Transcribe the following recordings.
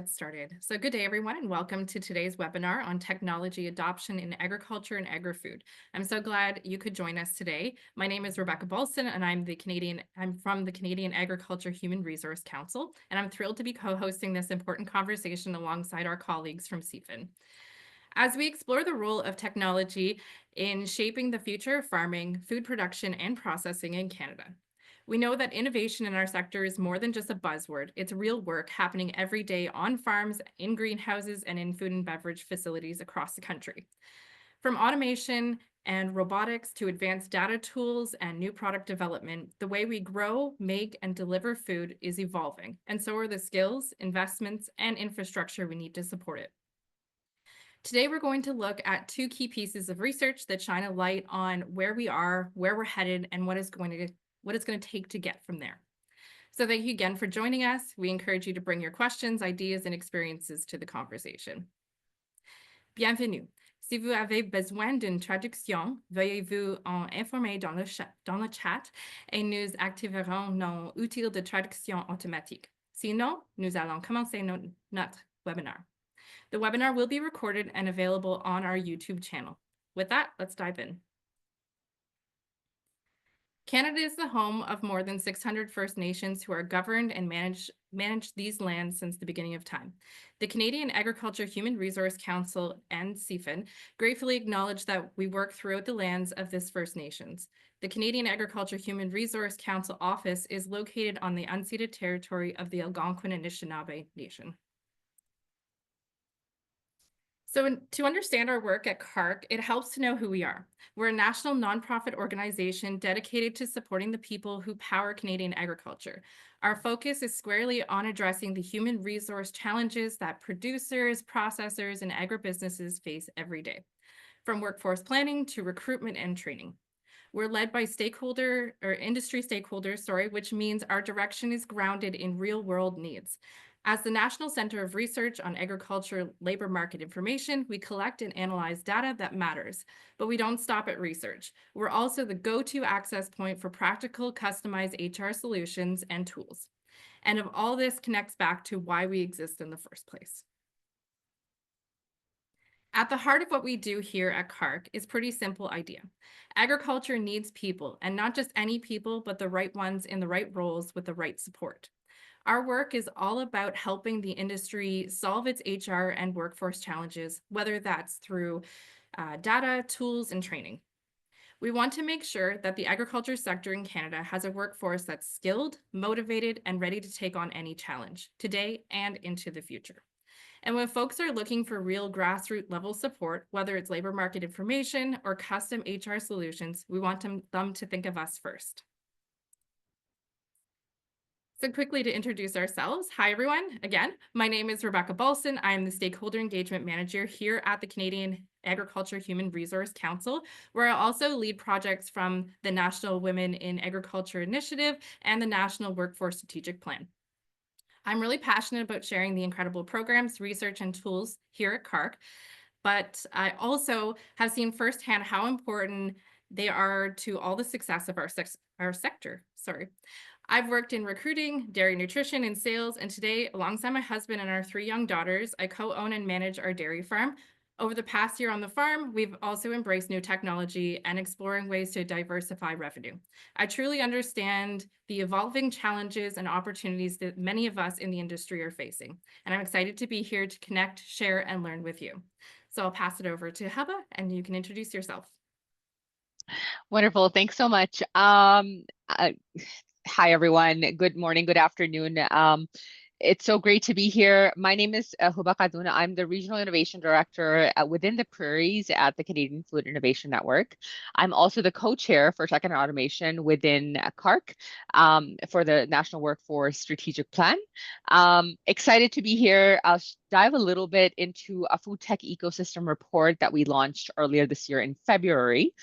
get started. So good day, everyone, and welcome to today's webinar on technology adoption in agriculture and agri-food. I'm so glad you could join us today. My name is Rebecca Balsdon, and I'm from the Canadian Agriculture Human Resource Council, and I'm thrilled to be co-hosting this important conversation alongside our colleagues from CFIN. As we explore the role of technology in shaping the future of farming, food production, and processing in Canada. We know that innovation in our sector is more than just a buzzword. It's real work happening every day on farms, in greenhouses, and in food and beverage facilities across the country. From automation and robotics to advanced data tools and new product development, the way we grow, make, and deliver food is evolving, and so are the skills, investments, and infrastructure we need to support it. Today, we're going to look at two key pieces of research that shine a light on where we are, where we're headed, and what it's going to take to get from there. So thank you again for joining us. We encourage you to bring your questions, ideas, and experiences to the conversation. Bienvenue. Si vous avez besoin d'une traduction, veuillez vous en informer dans le chat et nous activerons nos outils de traduction automatique. Sinon, nous allons commencer notre webinar. The webinar will be recorded and available on our YouTube channel. With that, let's dive in. Canada is the home of more than 600 First Nations who are governed and manage these lands since the beginning of time. The Canadian Agriculture Human Resource Council and CFIN gratefully acknowledge that we work throughout the lands of this First Nations. The Canadian Agriculture Human Resource Council office is located on the unceded territory of the Algonquin and Anishinaabe Nation. So to understand our work at CAHRC, it helps to know who we are. We're a national nonprofit organization dedicated to supporting the people who power Canadian agriculture. Our focus is squarely on addressing the human resource challenges that producers, processors, and agribusinesses face every day, from workforce planning to recruitment and training. We're led by industry stakeholders, which means our direction is grounded in real-world needs. As the National Center of Research on Agriculture Labor Market Information, we collect and analyze data that matters, but we don't stop at research. We're also the go-to access point for practical, customized HR solutions and tools. And of all this connects back to why we exist in the first place. At the heart of what we do here at CAHRC is a pretty simple idea. Agriculture needs people, and not just any people, but the right ones in the right roles with the right support. Our work is all about helping the industry solve its HR and workforce challenges, whether that's through data, tools, and training. We want to make sure that the agriculture sector in Canada has a workforce that's skilled, motivated, and ready to take on any challenge today and into the future. And when folks are looking for real grassroots level support, whether it's labor market information or custom HR solutions, we want them to think of us first. So quickly to introduce ourselves. Hi, everyone. Again, my name is Rebecca Balsdon. I'm the Stakeholder Engagement Manager here at the Canadian Agriculture Human Resource Council, where I also lead projects from the National Women in Agriculture Initiative and the National Workforce Strategic Plan. I'm really passionate about sharing the incredible programs, research, and tools here at CAHRC, but I also have seen firsthand how important they are to all the success of our sector. I've worked in recruiting, dairy nutrition, and sales, and today, alongside my husband and our 3 young daughters, I co-own and manage our dairy farm. Over the past year on the farm, we've also embraced new technology and exploring ways to diversify revenue. I truly understand the evolving challenges and opportunities that many of us in the industry are facing, and I'm excited to be here to connect, share, and learn with you. So I'll pass it over to Hubba, and you can introduce yourself. Wonderful. Thanks so much. Hi, everyone. Good morning, good afternoon. It's so great to be here. My name is Hubba Khatoon. I'm the Regional Innovation Director within the Prairies at the Canadian Food Innovation Network. I'm also the co-chair for Tech and Automation within CAHRC for the National Workforce Strategic Plan. Excited to be here. I'll dive a little bit into a food tech ecosystem report that we launched earlier this year in February.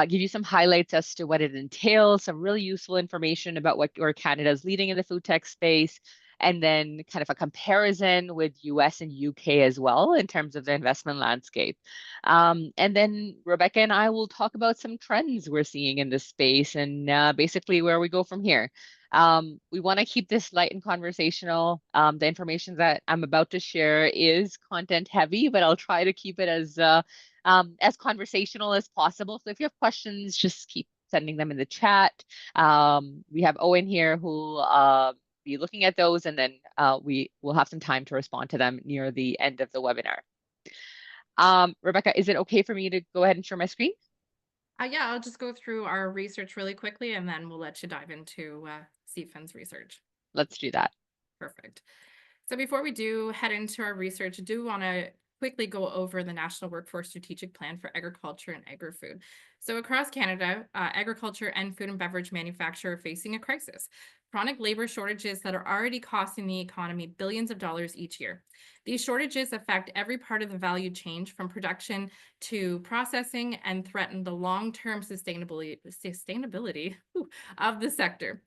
Give you some highlights as to what it entails, some really useful information about where Canada is leading in the food tech space, and then kind of a comparison with US and UK as well in terms of the investment landscape. And then Rebecca and I will talk about some trends we're seeing in this space and basically where we go from here. We want to keep this light and conversational. The information that I'm about to share is content heavy, but I'll try to keep it as conversational as possible. So if you have questions, just keep sending them in the chat. We have Owen here who will be looking at those, and then we will have some time to respond to them near the end of the webinar. Rebecca, is it okay for me to go ahead and share my screen? Yeah, I'll just go through our research really quickly and then we'll let you dive into CFIN's research. Let's do that. Perfect. So before we do head into our research, I do want to quickly go over the National Workforce Strategic Plan for Agriculture and Agri-Food. So across Canada, agriculture and food and beverage manufacture are facing a crisis. Chronic labor shortages that are already costing the economy billions of dollars each year. These shortages affect every part of the value chain from production to processing and threaten the long-term sustainability of the sector.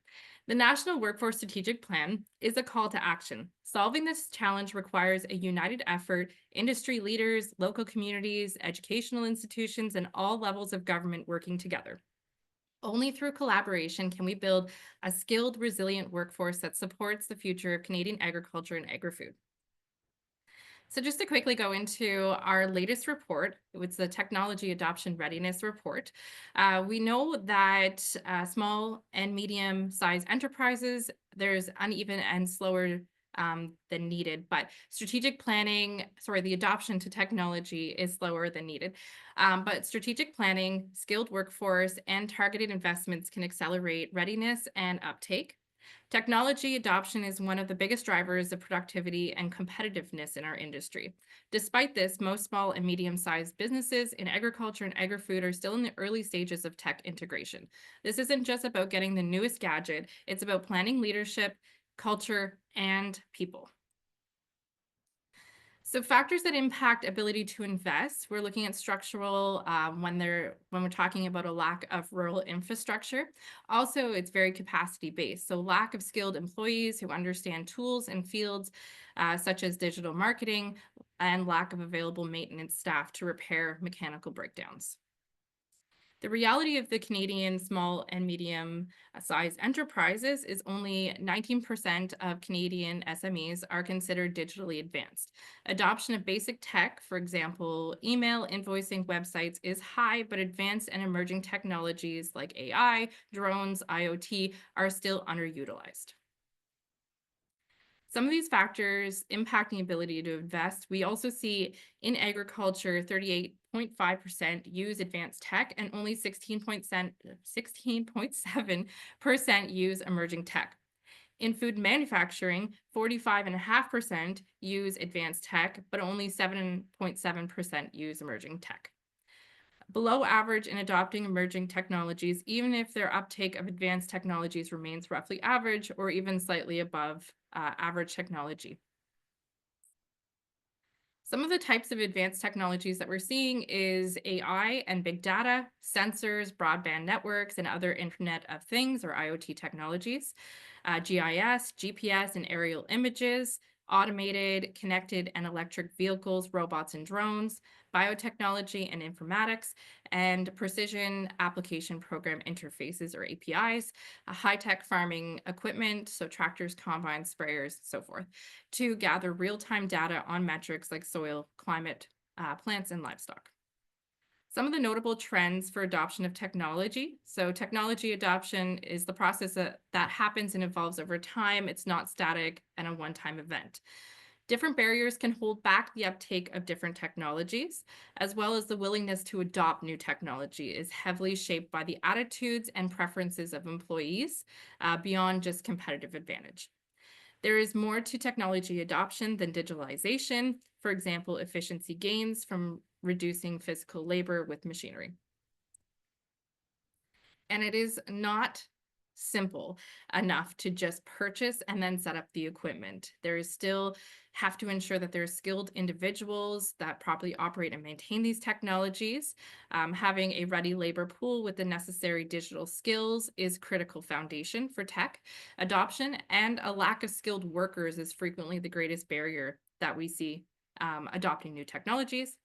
The National Workforce Strategic Plan is a call to action. Solving this challenge requires a united effort, industry leaders, local communities, educational institutions, and all levels of government working together. Only through collaboration can we build a skilled, resilient workforce that supports the future of Canadian agriculture and agri-food. So just to quickly go into our latest report, it's the Technology Adoption Readiness Report. We know that small and medium-sized enterprises, there's uneven and slower than needed, but the adoption to technology is slower than needed. But strategic planning, skilled workforce, and targeted investments can accelerate readiness and uptake. Technology adoption is one of the biggest drivers of productivity and competitiveness in our industry. Despite this, most small and medium-sized businesses in agriculture and agri-food are still in the early stages of tech integration. This isn't just about getting the newest gadget, it's about planning leadership, culture, and people. So factors that impact ability to invest, we're looking at structural when we're talking about a lack of rural infrastructure. Also, it's very capacity based. So lack of skilled employees who understand tools and fields such as digital marketing and lack of available maintenance staff to repair mechanical breakdowns. The reality of the Canadian small and medium sized enterprises is only 19% of Canadian SMEs are considered digitally advanced. Adoption of basic tech, for example, email, invoicing, websites, is high, but advanced and emerging technologies like AI, drones, IoT are still underutilized. Some of these factors impacting ability to invest, we also see in agriculture, 38.5% use advanced tech and only 16.7% use emerging tech. In food manufacturing, 45.5% use advanced tech, but only 7.7% use emerging tech. Below average in adopting emerging technologies, even if their uptake of advanced technologies remains roughly average or even slightly above average technology. Some of the types of advanced technologies that we're seeing is AI and big data, sensors, broadband networks, and other Internet of Things or IoT technologies, GIS, GPS, and aerial images, automated, connected, and electric vehicles, robots, and drones, biotechnology and informatics, and precision application program interfaces or APIs, high-tech farming equipment, so tractors, combines, sprayers, so forth, to gather real-time data on metrics like soil, climate, plants, and livestock. Some of the notable trends for adoption of technology. So technology adoption is the process that happens and evolves over time. It's not static and a one-time event. Different barriers can hold back the uptake of different technologies, as well as the willingness to adopt new technology is heavily shaped by the attitudes and preferences of employees beyond just competitive advantage. There is more to technology adoption than digitalization, for example, efficiency gains from reducing physical labor with machinery. And it is not simple enough to just purchase and then set up the equipment. There is still have to ensure that there's skilled individuals that properly operate and maintain these technologies. Having a ready labor pool with the necessary digital skills is critical foundation for tech adoption, and a lack of skilled workers is frequently the greatest barrier that we see adopting new technologies.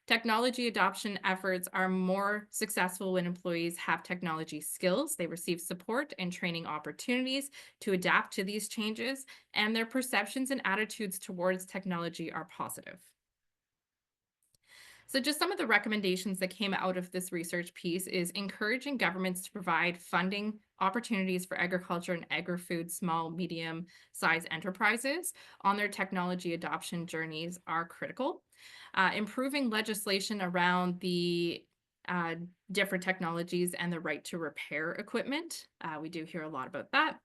Technology adoption efforts are more successful when employees have technology skills, they receive support and training opportunities to adapt to these changes, and their perceptions and attitudes towards technology are positive. So, just some of the recommendations that came out of this research piece is encouraging governments to provide funding opportunities for agriculture and agri-food small, medium sized enterprises on their technology adoption journeys are critical. Improving legislation around the uh, different technologies and the right to repair equipment. We do hear a lot about that,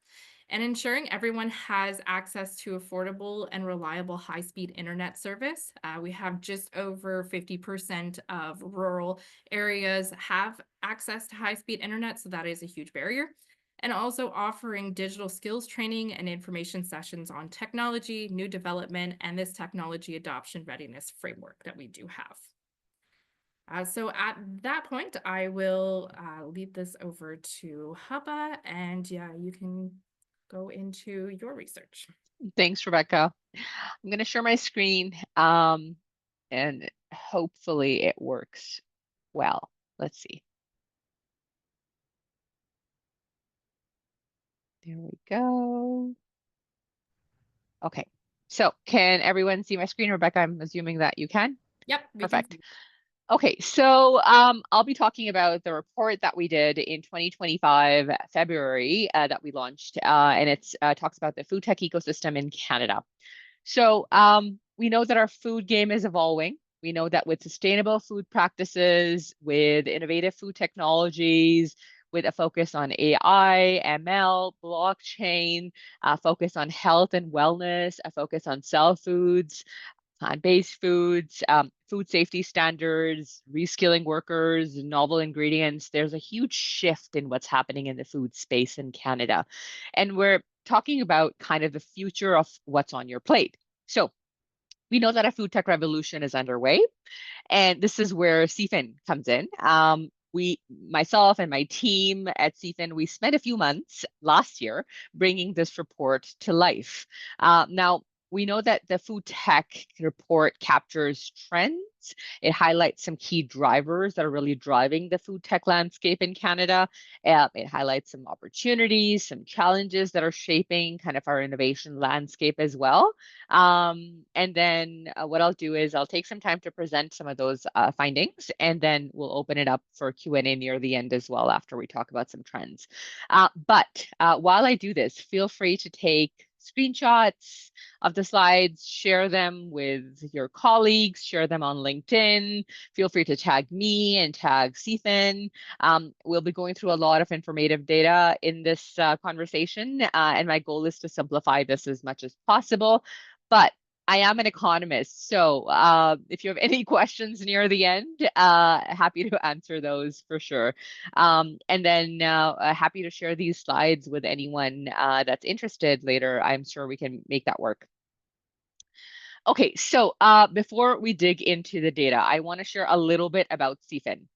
and ensuring everyone has access to affordable and reliable high-speed internet service. We have just over 50% of rural areas have access to high-speed internet, so that is a huge barrier. And also offering digital skills training and information sessions on technology, new development, and this technology adoption readiness framework that we do have. So at that point, I will lead this over to Hubba, and yeah, you can go into your research. Thanks, Rebecca. I'm going to share my screen and hopefully it works well. Let's see. There we go. Okay. So can everyone see my screen? Rebecca, I'm assuming that you can. Yep, we can Perfect. see. Okay, so I'll be talking about the report that we did in 2025 February that we launched, and it talks about the food tech ecosystem in Canada. So we know that our food game is evolving. We know that with sustainable food practices, with innovative food technologies, with a focus on AI, ML, blockchain, a focus on health and wellness, a focus on cell foods, plant-based foods, food safety standards, reskilling workers, novel ingredients. There's a huge shift in what's happening in the food space in Canada. And we're talking about kind of the future of what's on your plate. So we know that a food tech revolution is underway. And this is where CFIN comes in. Myself and my team at CFIN, we spent a few months last year bringing this report to life. Now, we know that the food tech report captures trends. It highlights some key drivers that are really driving the food tech landscape in Canada. It highlights some opportunities, some challenges that are shaping kind of our innovation landscape as well. And then what I'll do is I'll take some time to present some of those findings, and then we'll open it up for Q&A near the end as well after we talk about some trends. But while I do this, feel free to take screenshots of the slides, share them with your colleagues, share them on LinkedIn. Feel free to tag me and tag CFIN. We'll be going through a lot of informative data in this conversation, and my goal is to simplify this as much as possible. But I am an economist, so if you have any questions near the end, happy to answer those for sure. And then happy to share these slides with anyone that's interested later. I'm sure we can make that work. Okay, so before we dig into the data, I want to share a little bit about CFIN.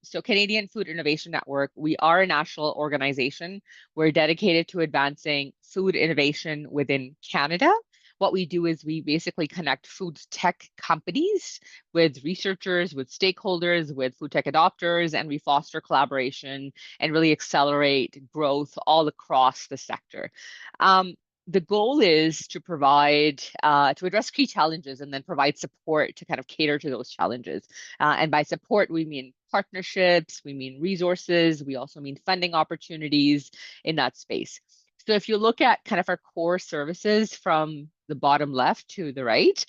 So Canadian Food Innovation Network, we are a national organization. We're dedicated to advancing food innovation within Canada. What we do is we basically connect food tech companies with researchers, with stakeholders, with food tech adopters, and we foster collaboration and really accelerate growth all across the sector. The goal is to provide, to address key challenges and then provide support to kind of cater to those challenges. And by support, we mean partnerships, we mean resources, we also mean funding opportunities in that space. So if you look at kind of our core services from the bottom left to the right,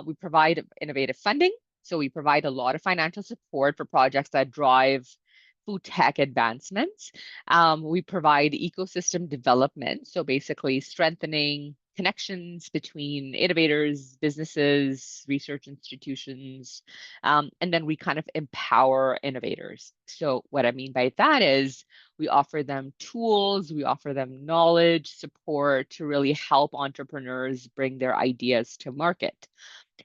we provide innovative funding. So we provide a lot of financial support for projects that drive food tech advancements. We provide ecosystem development, so basically strengthening connections between innovators, businesses, research institutions, and then we kind of empower innovators. So what I mean by that is we offer them tools, we offer them knowledge, support to really help entrepreneurs bring their ideas to market.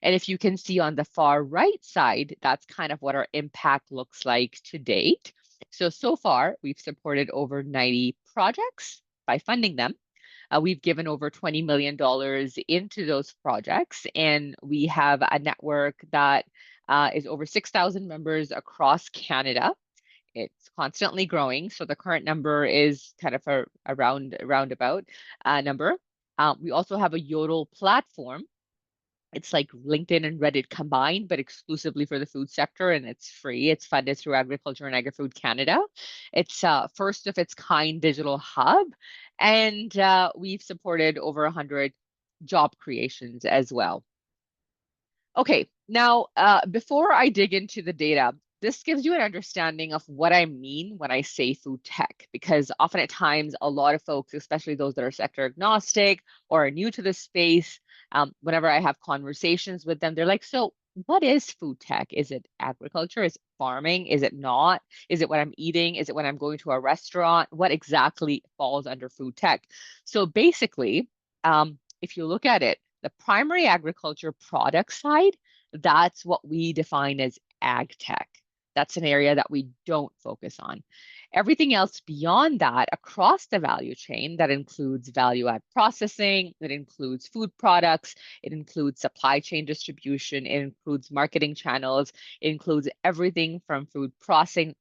And if you can see on the far right side, that's kind of what our impact looks like to date. So far, we've supported over 90 projects by funding them. We've given over $20 million into those projects, and we have a network that is over 6,000 members across Canada. It's constantly growing, so the current number is kind of a roundabout number. We also have a Yodel platform. It's like LinkedIn and Reddit combined, but exclusively for the food sector, and it's free. It's funded through Agriculture and Agri-Food Canada. It's first of its kind digital hub, and we've supported over 100 job creations as well. Okay, now before I dig into the data, this gives you an understanding of what I mean when I say food tech, because often at times a lot of folks, especially those that are sector agnostic or are new to the space, whenever I have conversations with them, they're like, so what is food tech? Is it agriculture? Is it farming? Is it not? Is it what I'm eating? Is it when I'm going to a restaurant? What exactly falls under food tech? So basically, if you look at it, the primary agriculture product side, that's what we define as ag tech. That's an area that we don't focus on. Everything else beyond that, across the value chain, that includes value add processing, it includes food products, it includes supply chain distribution, it includes marketing channels, it includes everything from food processing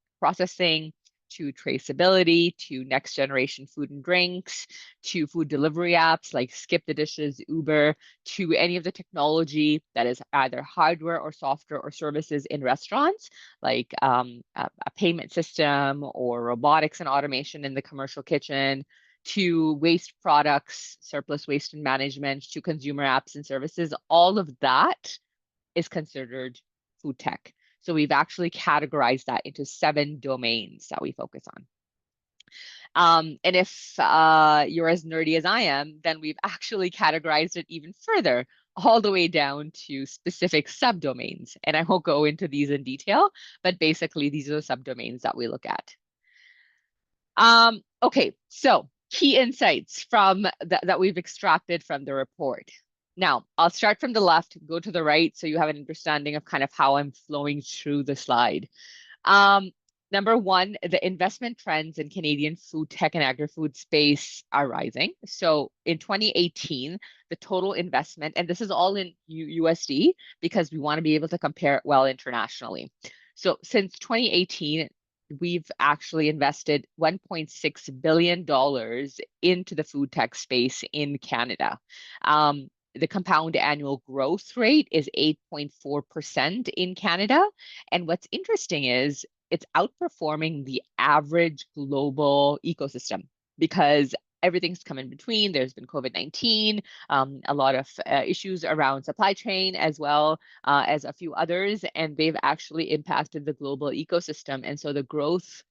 to traceability, to next generation food and drinks, to food delivery apps like Skip the Dishes, Uber, to any of the technology that is either hardware or software or services in restaurants, like a payment system or robotics and automation in the commercial kitchen, to waste products, surplus waste and management, to consumer apps and services. All of that is considered food tech. So we've actually categorized that into 7 domains that we focus on. And if you're as nerdy as I am, then we've actually categorized it even further, all the way down to specific subdomains. And I won't go into these in detail, but basically these are the subdomains that we look at. Okay, so key insights from that we've extracted from the report. Now, I'll start from the left, go to the right, so you have an understanding of kind of how I'm flowing through the slide. Number one, the investment trends in Canadian food tech and agri-food space are rising. So in 2018, the total investment, and this is all in USD because we want to be able to compare it well internationally. So since 2018, we've actually invested $1.6 billion into the food tech space in Canada. The compound annual growth rate is 8.4% in Canada. And what's interesting is it's outperforming the average global ecosystem because everything's come in between. There's been COVID-19, a lot of issues around supply chain as well as a few others, and they've actually impacted the global ecosystem. And so the growth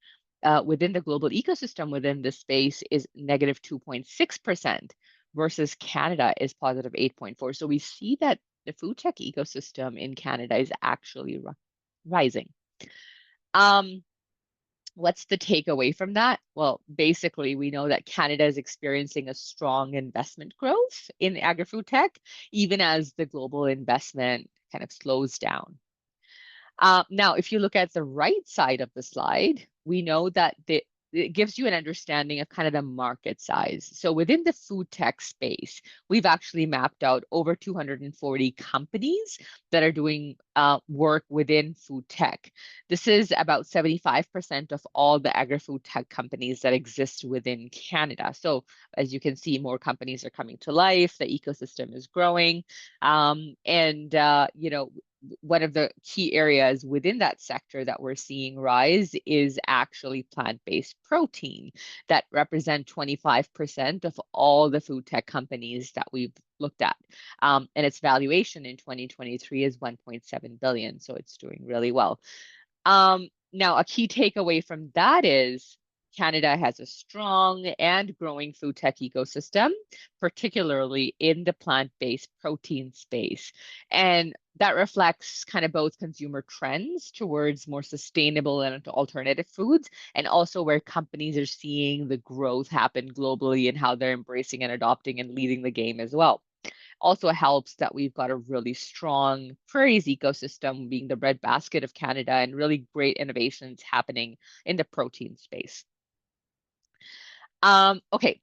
within the global ecosystem within this space is negative 2.6% versus Canada is positive 8.4. So we see that the food tech ecosystem in Canada is actually rising. What's the takeaway from that? Well, basically, we know that Canada is experiencing a strong investment growth in agri-food tech, even as the global investment kind of slows down. Now, if you look at the right side of the slide, we know that it gives you an understanding of kind of the market size. So within the food tech space, we've actually mapped out over 240 companies that are doing work within food tech. This is about 75% of all the agri-food tech companies that exist within Canada. So as you can see, more companies are coming to life, the ecosystem is growing, one of the key areas within that sector that we're seeing rise is actually plant-based protein that represent 25% of all the food tech companies that we've looked at. And its valuation in 2023 is 1.7 billion, so it's doing really well. Now, a key takeaway from that is Canada has a strong and growing food tech ecosystem, particularly in the plant-based protein space. And that reflects kind of both consumer trends towards more sustainable and alternative foods, and also where companies are seeing the growth happen globally and how they're embracing and adopting and leading the game as well. Also helps that we've got a really strong prairies ecosystem being the breadbasket of Canada and really great innovations happening in the protein space. Okay,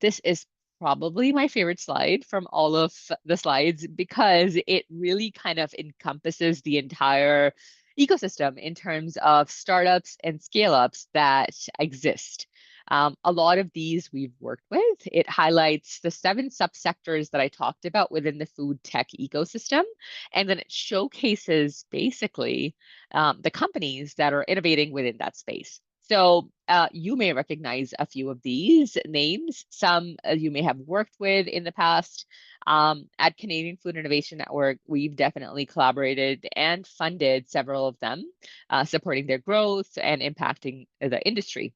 this is probably my favorite slide from all of the slides because it really kind of encompasses the entire ecosystem in terms of startups and scale-ups that exist. A lot of these we've worked with. It highlights the 7 subsectors that I talked about within the food tech ecosystem, and then it showcases basically the companies that are innovating within that space. So you may recognize a few of these names. Some you may have worked with in the past. At Canadian Food Innovation Network, we've definitely collaborated and funded several of them, supporting their growth and impacting the industry.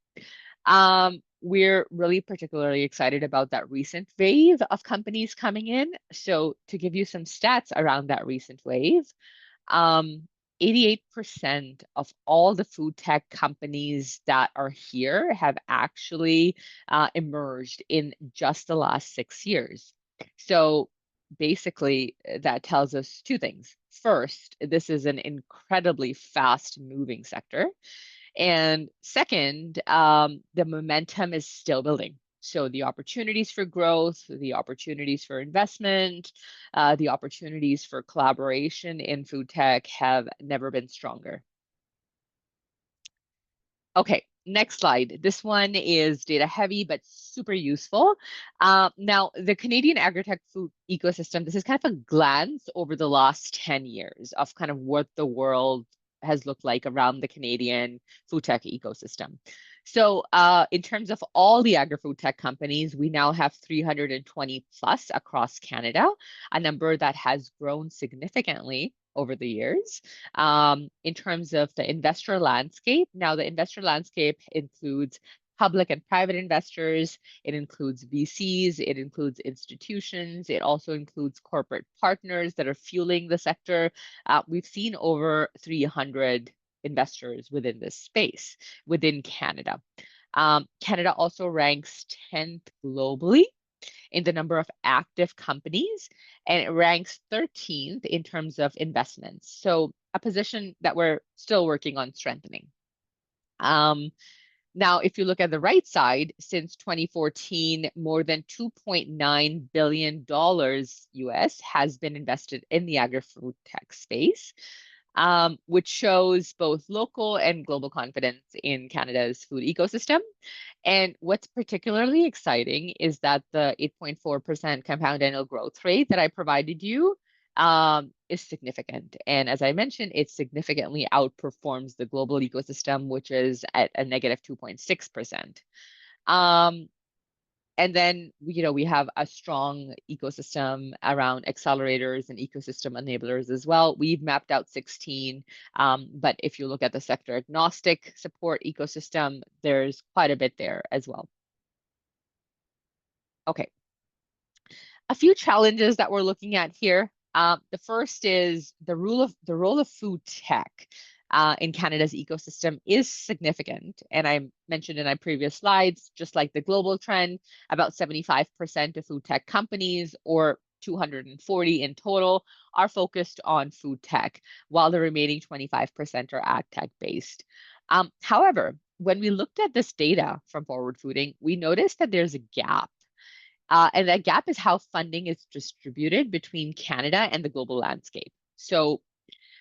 We're really particularly excited about that recent wave of companies coming in. So to give you some stats around that recent wave, um, 88% of all the food tech companies that are here have actually emerged in just the last 6 years. So basically, that tells us two things. First, this is an incredibly fast moving sector. And second, the momentum is still building. So the opportunities for growth, the opportunities for investment, the opportunities for collaboration in food tech have never been stronger. Okay, next slide. This one is data heavy, but super useful. Now, the Canadian agri-tech food ecosystem, this is kind of a glance over the last 10 years of kind of what the world has looked like around the Canadian food tech ecosystem. So in terms of all the agri-food tech companies, we now have 320 plus across Canada, a number that has grown significantly over the years. In terms of the investor landscape, now the investor landscape includes public and private investors, it includes VCs, it includes institutions, it also includes corporate partners that are fueling the sector. We've seen over 300 investors within this space within Canada. Canada also ranks 10th globally in the number of active companies, and it ranks 13th in terms of investments. So a position that we're still working on strengthening. Now, if you look at the right side, since 2014, more than $2.9 billion US has been invested in the agri-food tech space, which shows both local and global confidence in Canada's food ecosystem. And what's particularly exciting is that the 8.4% compound annual growth rate that I provided you is significant. And as I mentioned, it significantly outperforms the global ecosystem, which is at a negative 2.6%. And then, we have a strong ecosystem around accelerators and ecosystem enablers as well. We've mapped out 16, but if you look at the sector agnostic support ecosystem, there's quite a bit there as well. Okay. A few challenges that we're looking at here. The first is the role of food tech in Canada's ecosystem is significant. And I mentioned in my previous slides, just like the global trend, about 75% of food tech companies, or 240 in total, are focused on food tech, while the remaining 25% are ag tech based. However, when we looked at this data from Forward Fooding, we noticed that there's a gap. And that gap is how funding is distributed between Canada and the global landscape. So,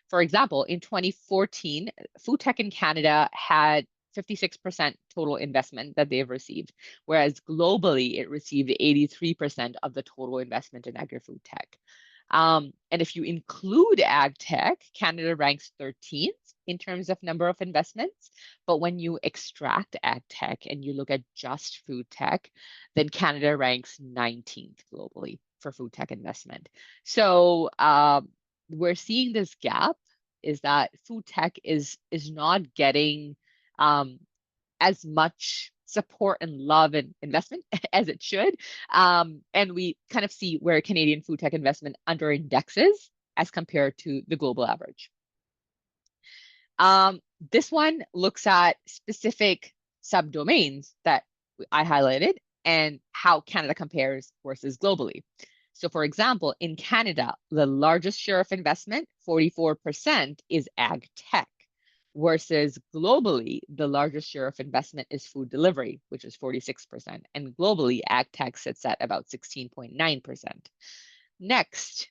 for example, in 2014, food tech in Canada had 56% total investment that they've received, whereas globally it received 83% of the total investment in agri-food tech. And if you include ag tech, Canada ranks 13th in terms of number of investments. But when you extract ag tech and you look at just food tech, then Canada ranks 19th globally for food tech investment. So we're seeing this gap is that food tech is not getting as much support and love and investment as it should. And we kind of see where Canadian food tech investment under indexes as compared to the global average. This one looks at specific subdomains that I highlighted and how Canada compares versus globally. So for example, in Canada, the largest share of investment, 44%, is ag tech. versus globally, the largest share of investment is food delivery, which is 46%, and globally, ag tech sits at about 16.9%. Next,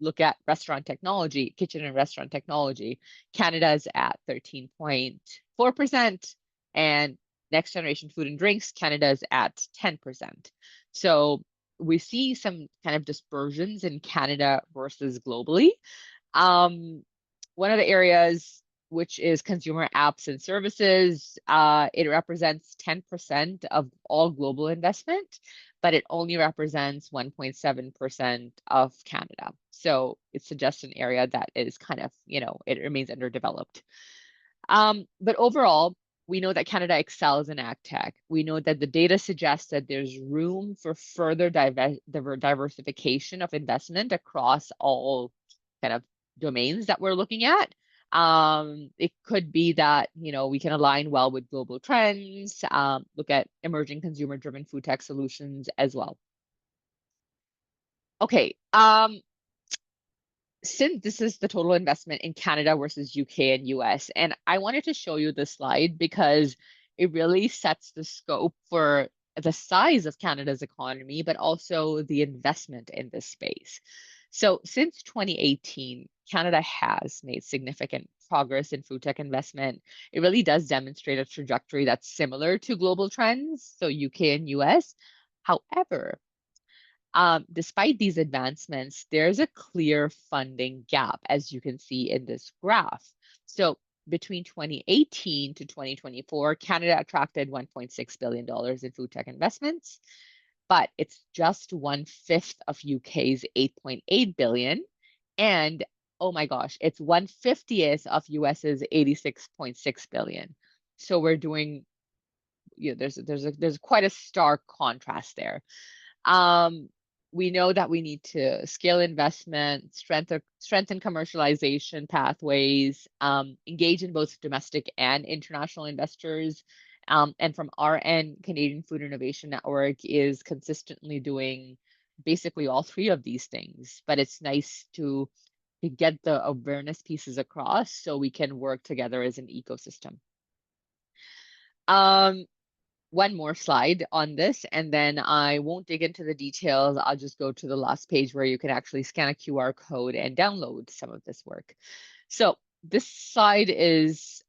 look at restaurant technology, kitchen and restaurant technology. Canada's at 13.4%, and next generation food and drinks, Canada's at 10%. So we see some kind of dispersions in Canada versus globally. One of the areas which is consumer apps and services, it represents 10% of all global investment, but it only represents 1.7% of Canada. So it suggests an area that is kind of, it remains underdeveloped. But overall, we know that Canada excels in ag tech. We know that the data suggests that there's room for further diversification of investment across all kind of domains that we're looking at. It could be that, we can align well with global trends, look at emerging consumer-driven food tech solutions as well. Okay, since this is the total investment in Canada versus UK and US, and I wanted to show you this slide because it really sets the scope for the size of Canada's economy, but also the investment in this space. So since 2018, Canada has made significant progress in food tech investment. It really does demonstrate a trajectory that's similar to global trends, so UK and US. However, despite these advancements, there's a clear funding gap, as you can see in this graph. So between 2018 to 2024, Canada attracted $1.6 billion in food tech investments, but it's just 1/5 of UK's 8.8 billion. And oh my gosh, it's 1/50th of US's 86.6 billion. So we're doing, there's quite a stark contrast there. We know that we need to scale investment, strengthen commercialization pathways, engage in both domestic and international investors. And from our end, Canadian Food Innovation Network is consistently doing basically all three of these things. But it's nice to get the awareness pieces across so we can work together as an ecosystem. One more slide on this, and then I won't dig into the details. I'll just go to the last page where you can actually scan a QR code and download some of this work. So this slide is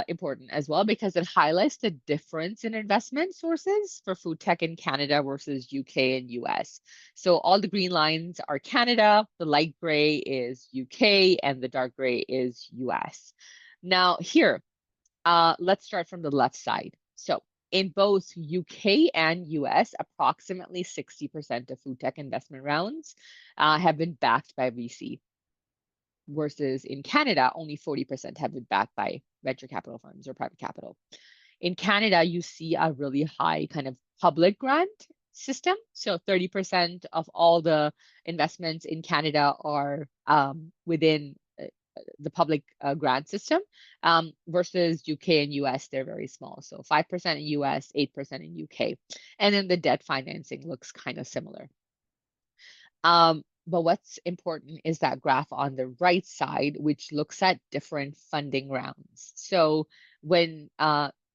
important as well because it highlights the difference in investment sources for food tech in Canada versus UK and US. So all the green lines are Canada, the light gray is UK, and the dark gray is US. Now here, let's start from the left side. So in both UK and US, approximately 60% of food tech investment rounds have been backed by VC, versus in Canada, only 40% have been backed by venture capital firms or private capital. In Canada, you see a really high kind of public grant system. So 30% of all the investments in Canada are within the public grant system, versus UK and US, they're very small. So 5% in US, 8% in UK. And then the debt financing looks kind of similar. But what's important is that graph on the right side, which looks at different funding rounds. So when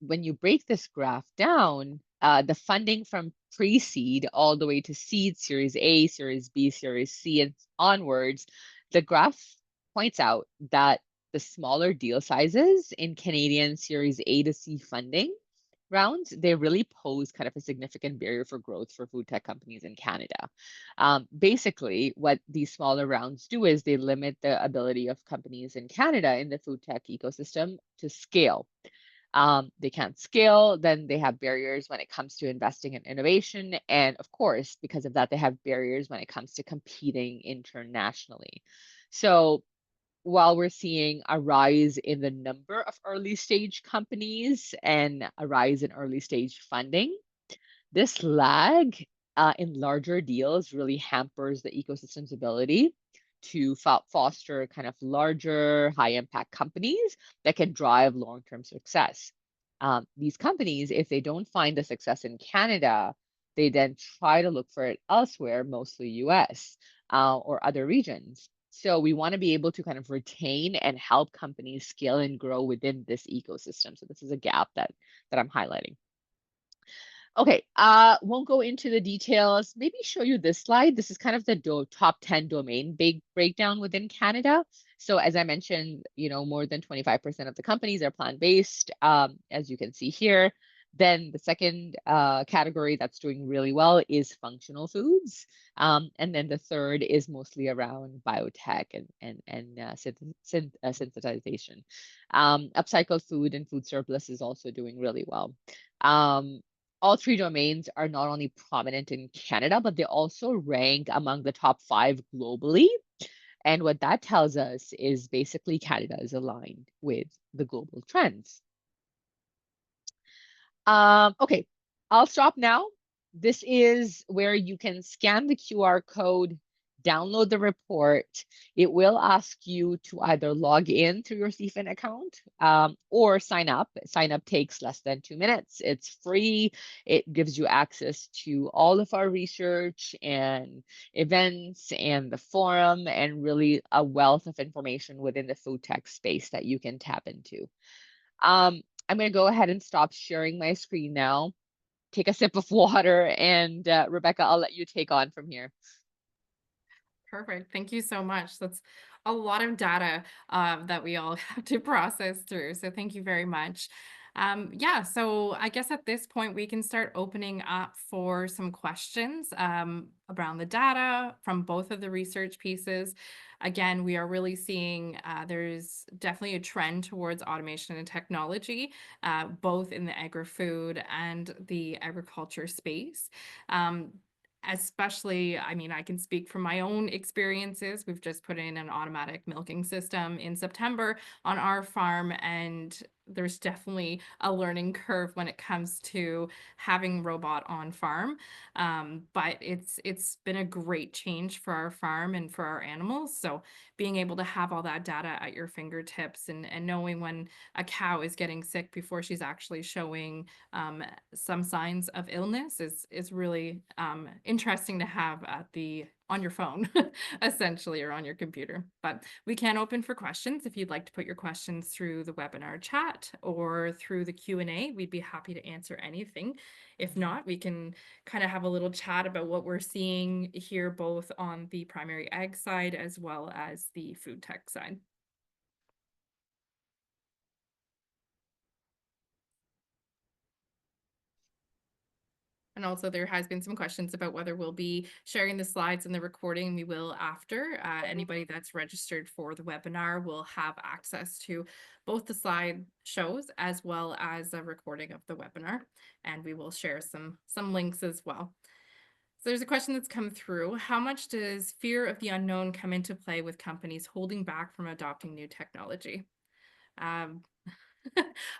you break this graph down, the funding from pre-seed all the way to seed, Series A, Series B, Series C, and onwards, the graph points out that the smaller deal sizes in Canadian Series A to C funding rounds, they really pose kind of a significant barrier for growth for food tech companies in Canada. Basically, what these smaller rounds do is they limit the ability of companies in Canada in the food tech ecosystem to scale. They can't scale, then they have barriers when it comes to investing in innovation. And of course, because of that, they have barriers when it comes to competing internationally. So while we're seeing a rise in the number of early stage companies and a rise in early stage funding, this lag in larger deals really hampers the ecosystem's ability to foster kind of larger, high impact companies that can drive long term success. These companies, if they don't find the success in Canada, they then try to look for it elsewhere, mostly US or other regions. So we want to be able to kind of retain and help companies scale and grow within this ecosystem. So this is a gap that I'm highlighting. Okay, won't go into the details. Maybe show you this slide. This is kind of the top 10 domain big breakdown within Canada. So as I mentioned, more than 25% of the companies are plant-based, as you can see here. Then the second category that's doing really well is functional foods. And then the third is mostly around biotech and synthesization. Upcycled food and food surplus is also doing really well. All three domains are not only prominent in Canada, but they also rank among the top 5 globally. And what that tells us is basically Canada is aligned with the global trends. Okay, I'll stop now. This is where you can scan the QR code, download the report. It will ask you to either log in through your CFIN account or sign up. Sign up takes less than 2 minutes. It's free. It gives you access to all of our research and events and the forum and really a wealth of information within the food tech space that you can tap into. I'm going to go ahead and stop sharing my screen now, take a sip of water, and Rebecca, I'll let you take on from here. Perfect. Thank you so much. That's a lot of data that we all have to process through. So thank you very much. Yeah, so I guess at this point we can start opening up for some questions around the data from both of the research pieces. Again, we are really seeing there's definitely a trend towards automation and technology, both in the agri-food and the agriculture space. Especially, I mean, I can speak from my own experiences. We've just put in an automatic milking system in September on our farm, and there's definitely a learning curve when it comes to having robot on farm. But it's been a great change for our farm and for our animals. So being able to have all that data at your fingertips and knowing when a cow is getting sick before she's actually showing some signs of illness is really interesting to have on your phone, essentially, or on your computer. But we can open for questions if you'd like to put your questions through the webinar chat or through the Q&A. We'd be happy to answer anything. If not, we can kind of have a little chat about what we're seeing here, both on the primary ag side as well as the food tech side. And also there has been some questions about whether we'll be sharing the slides and the recording. We will after. Anybody that's registered for the webinar will have access to both the slide shows as well as a recording of the webinar. And we will share some links as well. So there's a question that's come through. How much does fear of the unknown come into play with companies holding back from adopting new technology?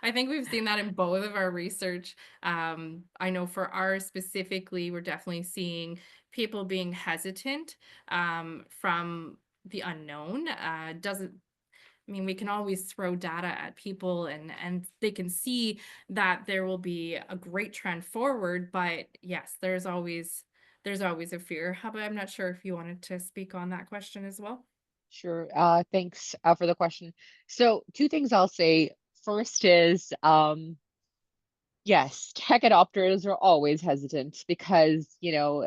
I think we've seen that in both of our research. I know for ours specifically, we're definitely seeing people being hesitant from the unknown. I mean, we can always throw data at people and they can see that there will be a great trend forward, but yes, there's always a fear. Hubba, I'm not sure if you wanted to speak on that question as well. Sure. Thanks for the question. So 2 things I'll say. First is, yes, tech adopters are always hesitant because,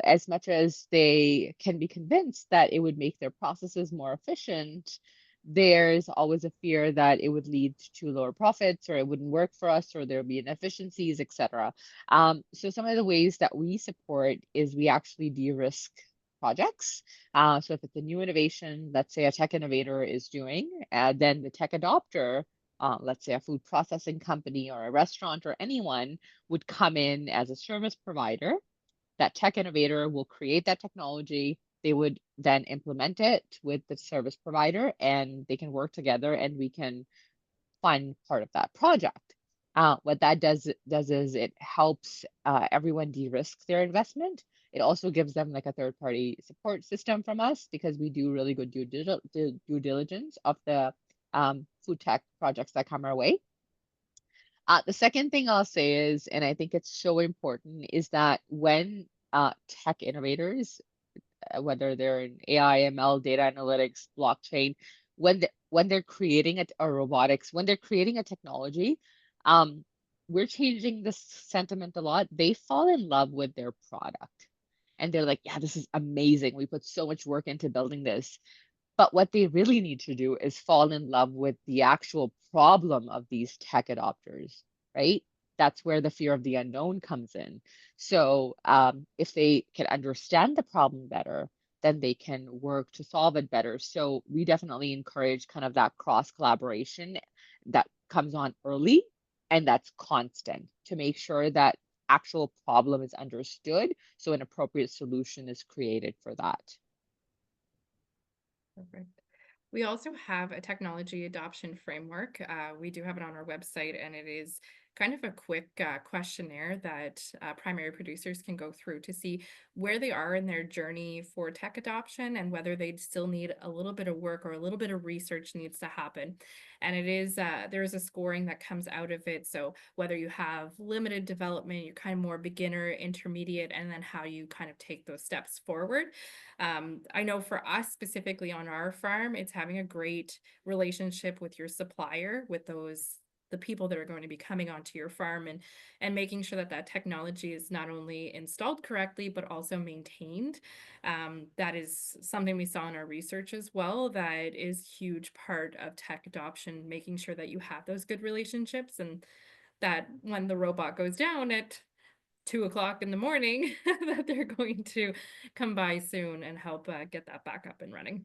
as much as they can be convinced that it would make their processes more efficient, there's always a fear that it would lead to lower profits or it wouldn't work for us or there'll be inefficiencies, etc. So some of the ways that we support is we actually de-risk projects. So if it's a new innovation, let's say a tech innovator is doing, then the tech adopter, let's say a food processing company or a restaurant or anyone would come in as a service provider. That tech innovator will create that technology. They would then implement it with the service provider and they can work together and we can fund part of that project. What that does is it helps everyone de-risk their investment. It also gives them like a third-party support system from us because we do really good due diligence of the food tech projects that come our way. The second thing I'll say is, and I think it's so important, is that when tech innovators whether they're in AI, ML, data analytics, blockchain, when they're creating a robotics, when they're creating a technology, um, we're changing this sentiment a lot. They fall in love with their product and they're like, yeah, this is amazing. We put so much work into building this. But what they really need to do is fall in love with the actual problem of these tech adopters, right? That's where the fear of the unknown comes in. So if they can understand the problem better, then they can work to solve it better. So we definitely encourage kind of that cross collaboration that comes on early and that's constant to make sure that actual problem is understood so an appropriate solution is created for that. Perfect. We also have a technology adoption framework. We do have it on our website, and it is kind of a quick questionnaire that primary producers can go through to see where they are in their journey for tech adoption and whether they still need a little bit of work or a little bit of research needs to happen. And it is there is a scoring that comes out of it. So whether you have limited development, you're kind of more beginner, intermediate, and then how you kind of take those steps forward. I know for us specifically on our farm, it's having a great relationship with your supplier, with the people that are going to be coming onto your farm, and making sure that that technology is not only installed correctly but also maintained. That is something we saw in our research as well. That is huge part of tech adoption, making sure that you have those good relationships and that when the robot goes down at 2 o'clock in the morning, that they're going to come by soon and help get that back up and running.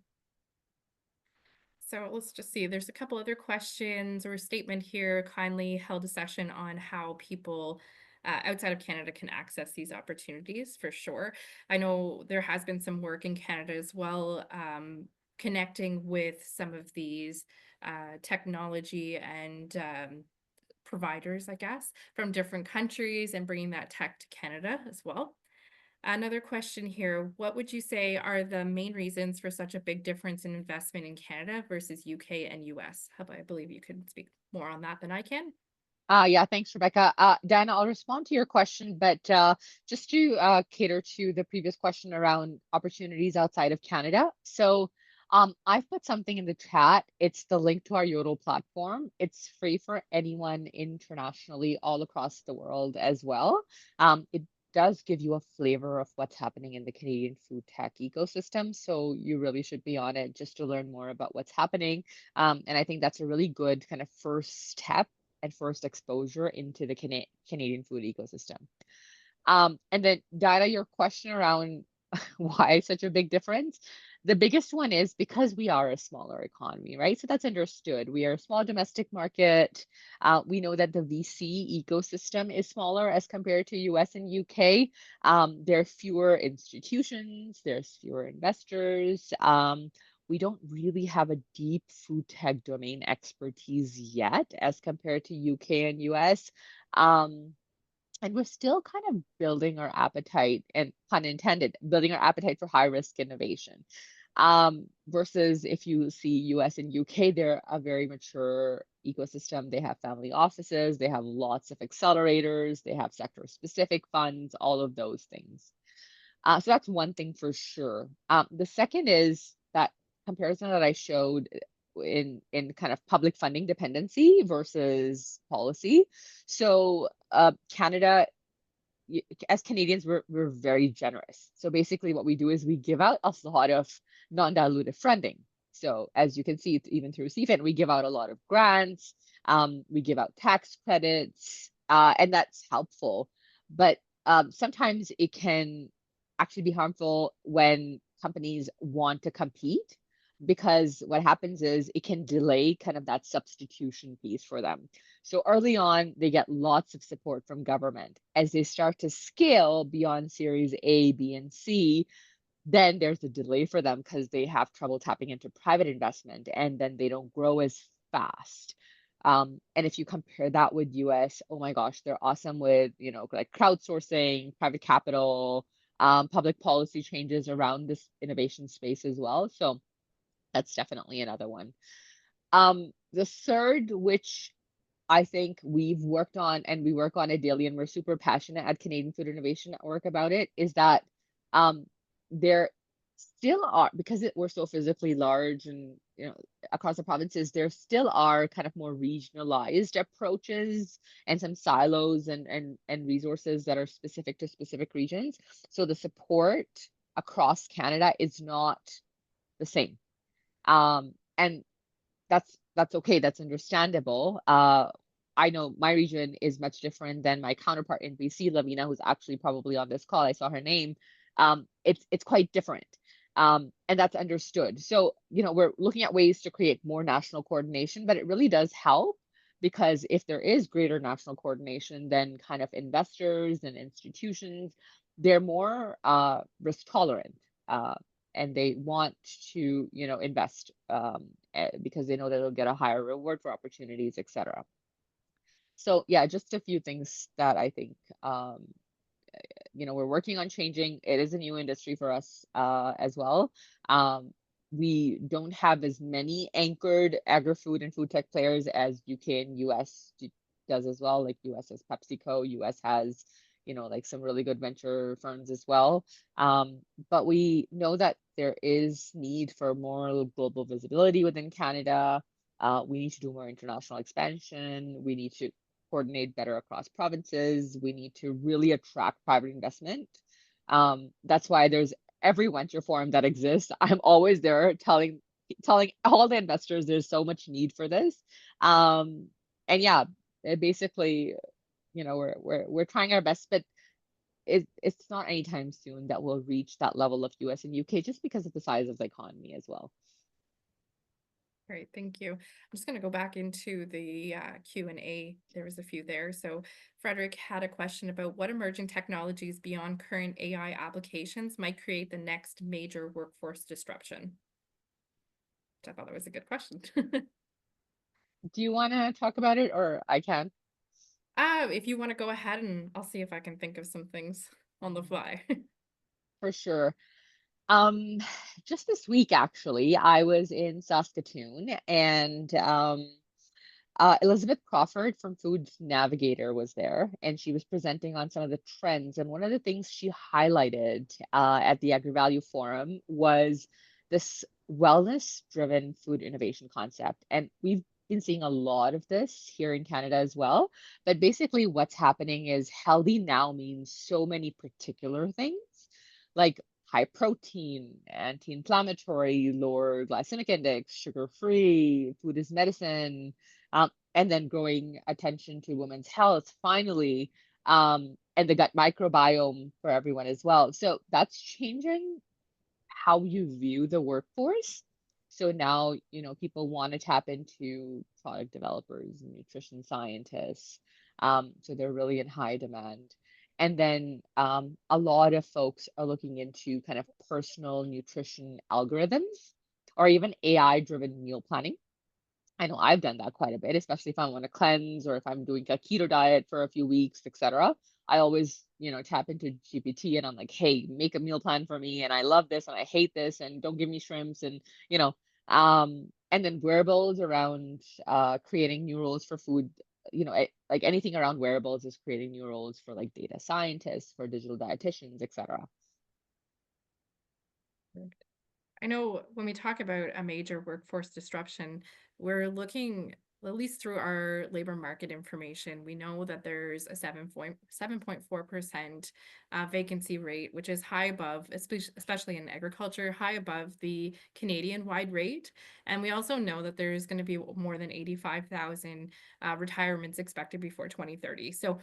So let's just see. There's a couple other questions or a statement here. Kindly held a session on how people outside of Canada can access these opportunities for sure. I know there has been some work in Canada as well, connecting with some of these technology and providers, I guess, from different countries and bringing that tech to Canada as well. Another question here, what would you say are the main reasons for such a big difference in investment in Canada versus UK and US? Hubba, I believe you can speak more on that than I can. Yeah, thanks, Rebecca. Diana, I'll respond to your question, but just to cater to the previous question around opportunities outside of Canada. So I've put something in the chat. It's the link to our Yodel platform. It's free for anyone internationally all across the world as well. It does give you a flavor of what's happening in the Canadian food tech ecosystem. So you really should be on it just to learn more about what's happening. And I think that's a really good kind of first step and first exposure into the Canadian food ecosystem. And then, Dinah, your question around why such a big difference? The biggest one is because we are a smaller economy, right? So that's understood. We are a small domestic market. We know that the VC ecosystem is smaller as compared to US and UK. There are fewer institutions, there's fewer investors. We don't really have a deep food tech domain expertise yet as compared to UK and US. And we're still kind of building our appetite, and pun intended, building our appetite for high risk innovation. Versus if you see US and UK, they're a very mature ecosystem. They have family offices, they have lots of accelerators, they have sector specific funds, all of those things. So that's one thing for sure. The second is that comparison that I showed in kind of public funding dependency versus policy. So Canada, as Canadians, we're very generous. So basically what we do is we give out a lot of non-dilutive funding. So as you can see, even through CFIN, we give out a lot of grants, we give out tax credits, and that's helpful. But sometimes it can actually be harmful when companies want to compete because what happens is it can delay kind of that substitution piece for them. So early on, they get lots of support from government. As they start to scale beyond Series A, B, and C, then there's a delay for them because they have trouble tapping into private investment and then they don't grow as fast. And if you compare that with US, oh my gosh, they're awesome with, like crowdsourcing, private capital, public policy changes around this innovation space as well. So that's definitely another one. The third, which I think we've worked on and we work on it daily and we're super passionate at Canadian Food Innovation Network about it, is that there still are, because we're so physically large and across the provinces, there still are kind of more regionalized approaches and some silos and resources that are specific to specific regions. So the support across Canada is not the same. And that's okay. That's understandable. I know my region is much different than my counterpart in BC, Lavina, who's actually probably on this call. I saw her name. It's quite different. And that's understood. So, we're looking at ways to create more national coordination, but it really does help because if there is greater national coordination, then kind of investors and institutions, they're more risk tolerant. And they want to, invest because they know that they'll get a higher reward for opportunities, etc. So yeah, just a few things that I think we're working on changing. It is a new industry for us as well. We don't have as many anchored agri-food and food tech players as UK and US does as well. Like US has PepsiCo, US has, like some really good venture firms as well. But we know that there is need for more global visibility within Canada. We need to do more international expansion. We need to coordinate better across provinces. We need to really attract private investment. That's why there's every venture forum that exists. I'm always there telling all the investors there's so much need for this. And yeah, basically, we're trying our best, but it's not anytime soon that we'll reach that level of US and UK just because of the size of the economy as well. Great, thank you. I'm just going to go back into the Q&A. There was a few there. So Frederick had a question about what emerging technologies beyond current AI applications might create the next major workforce disruption. Which I thought that was a good question. Do you want to talk about it or I can? If you want to go ahead and I'll see if I can think of some things on the fly. For sure. Um, just this week, actually, I was in Saskatoon and Elizabeth Crawford from Food Navigator was there, and she was presenting on some of the trends. And one of the things she highlighted at the AgriValue Forum was this wellness-driven food innovation concept. And we've been seeing a lot of this here in Canada as well. But basically, what's happening is healthy now means so many particular things, like high protein, anti-inflammatory, lower glycemic index, sugar-free, food is medicine, and then growing attention to women's health finally, and the gut microbiome for everyone as well. So that's changing how you view the workforce. So now, people want to tap into product developers and nutrition scientists. So they're really in high demand. And then a lot of folks are looking into kind of personal nutrition algorithms or even AI-driven meal planning. I know I've done that quite a bit, especially if I want to cleanse or if I'm doing a keto diet for a few weeks, etc. I always, tap into GPT and I'm like, hey, make a meal plan for me. And I love this and I hate this and don't give me shrimps and, and then wearables around creating new roles for food, like anything around wearables is creating new roles for like data scientists, for digital dietitians, etc. I know when we talk about a major workforce disruption, we're looking, at least through our labor market information, we know that there's a 7.4% vacancy rate, which is high above, especially in agriculture, high above the Canadian wide rate. And we also know that there's going to be more than 85,000 retirements expected before 2030. So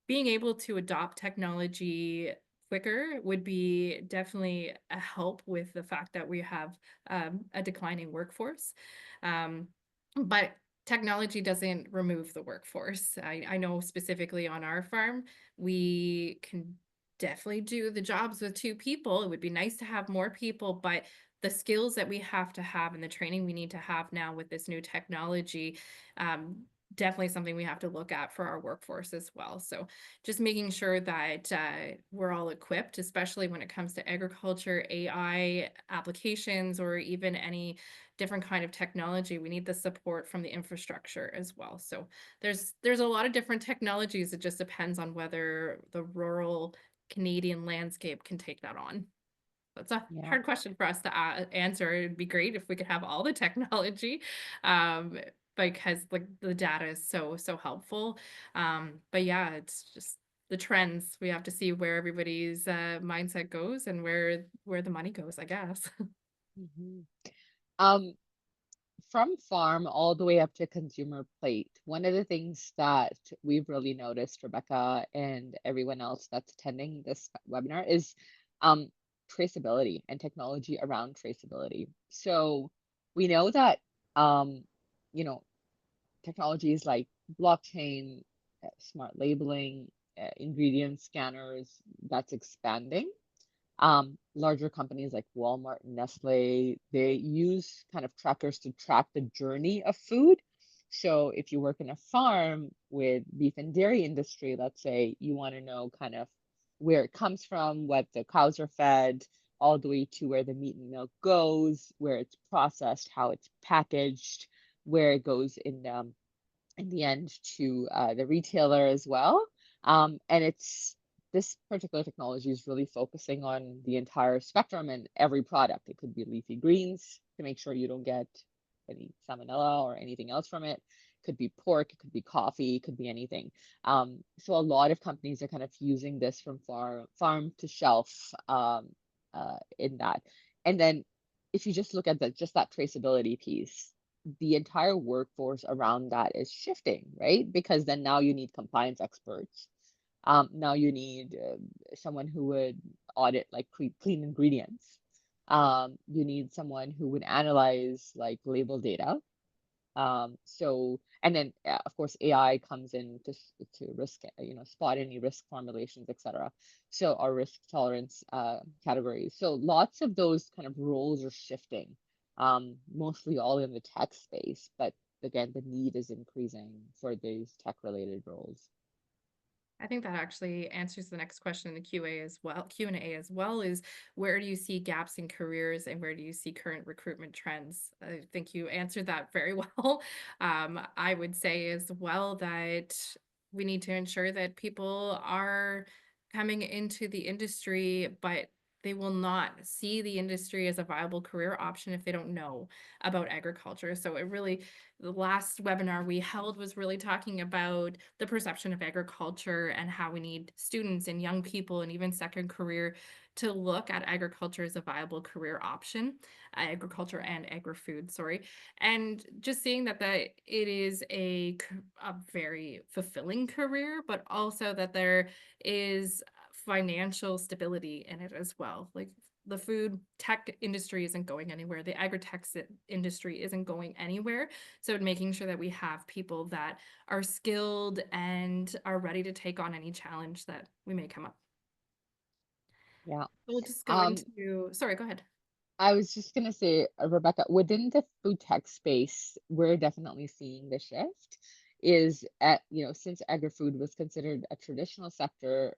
being able to adopt technology quicker would be definitely a help with the fact that we have a declining workforce. But technology doesn't remove the workforce. I know specifically on our farm, we can definitely do the jobs with two people. It would be nice to have more people, but the skills that we have to have and the training we need to have now with this new technology, definitely something we have to look at for our workforce as well. So just making sure that we're all equipped, especially when it comes to agriculture, AI applications, or even any different kind of technology. We need the support from the infrastructure as well. So there's a lot of different technologies. It just depends on whether the rural Canadian landscape can take that on. That's a Yeah. hard question for us to answer. It'd be great if we could have all the technology, um, because like the data is so helpful. But yeah, it's just the trends. We have to see where everybody's mindset goes and where the money goes, I guess. Mhm. Um, from farm all the way up to consumer plate, one of the things that we've really noticed, Rebecca and everyone else that's attending this webinar, is um, traceability and technology around traceability. So we know that um, you know technologies like blockchain, smart labeling, ingredient scanners, that's expanding. Larger companies like Walmart and Nestle, they use kind of trackers to track the journey of food. So if you work in a farm with beef and dairy industry, let's say you want to know kind of where it comes from, what the cows are fed, all the way to where the meat and milk goes, where it's processed, how it's packaged, where it goes in the end to the retailer as well. And it's this particular technology is really focusing on the entire spectrum and every product. It could be leafy greens to make sure you don't get any salmonella or anything else from it. Could be pork, it could be coffee, it could be anything. So a lot of companies are kind of using this from farm to shelf in that. And then if you just look at just that traceability piece, the entire workforce around that is shifting, right? Because then now you need compliance experts. Now you need someone who would audit like clean ingredients. You need someone who would analyze like label data. And then of course AI comes in to risk, spot any risk formulations, etc. So our risk tolerance categories. So lots of those kind of roles are shifting, mostly all in the tech space, but again, the need is increasing for these tech related roles. I think that actually answers the next question in the Q&A as well, is where do you see gaps in careers and where do you see current recruitment trends? I think you answered that very well. I would say as well that we need to ensure that people are coming into the industry, but they will not see the industry as a viable career option if they don't know about agriculture. So it really, the last webinar we held was really talking about the perception of agriculture and how we need students and young people and even second career to look at agriculture as a viable career option, agriculture and agri-food, sorry. And just seeing that it is a very fulfilling career, but also that there is financial stability in it as well. Like the food tech industry isn't going anywhere. The agri-tech industry isn't going anywhere. So making sure that we have people that are skilled and are ready to take on any challenge that we may come up. Yeah. We'll just go Um, into, sorry, go ahead. I was just going to say, Rebecca, within the food tech space, we're definitely seeing the shift is since agri-food was considered a traditional sector,